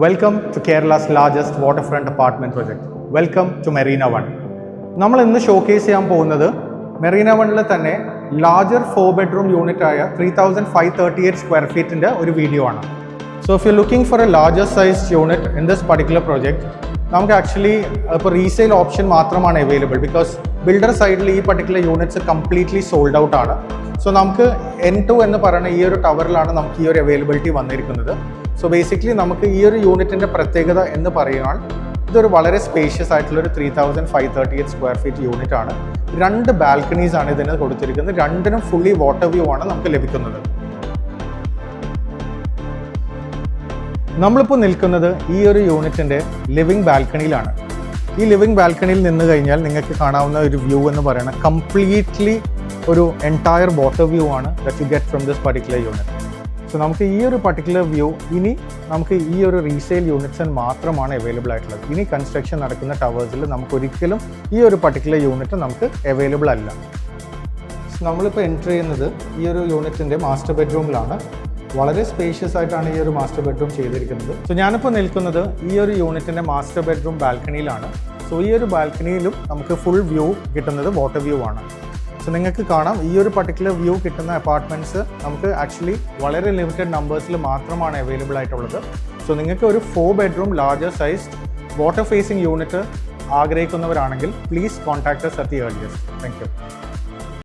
Welcome to Kerala's largest waterfront apartment project. Welcome to Marina One. നമ്മൾ ഇന്ന് showcase ചെയ്യാൻ പോകുന്നത് മെറീന വണ്ണിൽ തന്നെ ലാർജർ 4-bedroom യൂണിറ്റ് ആയ 3538 സ്ക്വയർ ഫീറ്റിൻ്റെ ഒരു വീഡിയോ ആണ്. So if you looking for A larger sized unit in this particular project, നമുക്ക് ആക്ച്വലി ഇപ്പോൾ റീസെയിൽ ഓപ്ഷൻ മാത്രമാണ് അവൈലബിൾ. ബിക്കോസ് ബിൽഡർ സൈഡിൽ ഈ particular units completely sold out ആണ്. സോ നമുക്ക് N2 എന്ന് പറയുന്ന ഈ ഒരു ടവറിലാണ് നമുക്ക് ഈ ഒരു അവൈലബിലിറ്റി വന്നിരിക്കുന്നത്. സോ ബേസിക്കലി നമുക്ക് ഈ ഒരു യൂണിറ്റിൻ്റെ പ്രത്യേകത എന്ന് പറയുകയാൽ ഇതൊരു വളരെ സ്പേഷ്യസ് ആയിട്ടുള്ളൊരു 3538 സ്ക്വയർ ഫീറ്റ് യൂണിറ്റ് ആണ്. 2 ബാൽക്കണീസ് ആണ് ഇതിന് കൊടുത്തിരിക്കുന്നത്. രണ്ടിനും ഫുള്ളി വാട്ടർ വ്യൂ ആണ് നമുക്ക് ലഭിക്കുന്നത്. നമ്മളിപ്പോൾ നിൽക്കുന്നത് ഈ ഒരു യൂണിറ്റിൻ്റെ ലിവിംഗ് ബാൽക്കണിയിലാണ്. ഈ ലിവിംഗ് ബാൽക്കണിയിൽ നിന്ന് കഴിഞ്ഞാൽ നിങ്ങൾക്ക് കാണാവുന്ന ഒരു വ്യൂ എന്ന് പറയുന്നത് കംപ്ലീറ്റ്ലി ഒരു എൻറ്റയർ വാട്ടർ വ്യൂ ആണ് that you get from this particular unit. So നമുക്ക് ഈ ഒരു പർട്ടിക്കുലർ വ്യൂ ഇനി നമുക്ക് ഈ ഒരു റീസെയിൽ യൂണിറ്റ്സിന് മാത്രമാണ് അവൈലബിൾ ആയിട്ടുള്ളത്. ഇനി കൺസ്ട്രക്ഷൻ നടക്കുന്ന ടവേഴ്സിൽ നമുക്ക് ഒരിക്കലും ഈ ഒരു പർട്ടിക്കുലർ യൂണിറ്റ് നമുക്ക് അവൈലബിൾ അല്ല. നമ്മളിപ്പോൾ എൻറ്റർ ചെയ്യുന്നത് ഈ ഒരു യൂണിറ്റിൻ്റെ മാസ്റ്റർ ബെഡ്റൂമിലാണ്. വളരെ സ്പേഷ്യസ് ആയിട്ടാണ് ഈ ഒരു മാസ്റ്റർ ബെഡ്റൂം ചെയ്തിരിക്കുന്നത്. സോ ഞാനിപ്പോൾ നിൽക്കുന്നത് ഈ ഒരു യൂണിറ്റിൻ്റെ മാസ്റ്റർ ബെഡ്റൂം ബാൽക്കണിയിലാണ്. സോ ഈ ഒരു ബാൽക്കണിയിലും നമുക്ക് ഫുൾ വ്യൂ കിട്ടുന്നത് വാട്ടർ വ്യൂ ആണ്. സോ നിങ്ങൾക്ക് കാണാം ഈ ഒരു പർട്ടിക്കുലർ വ്യൂ കിട്ടുന്ന അപ്പാർട്ട്മെൻറ്റ്സ് നമുക്ക് ആക്ച്വലി വളരെ ലിമിറ്റഡ് നമ്പേഴ്സിൽ മാത്രമാണ് അവൈലബിൾ ആയിട്ടുള്ളത്. സോ നിങ്ങൾക്ക് ഒരു 4-bedroom larger sized water facing unit ആഗ്രഹിക്കുന്നവരാണെങ്കിൽ please contact us at the earliest. Thank U.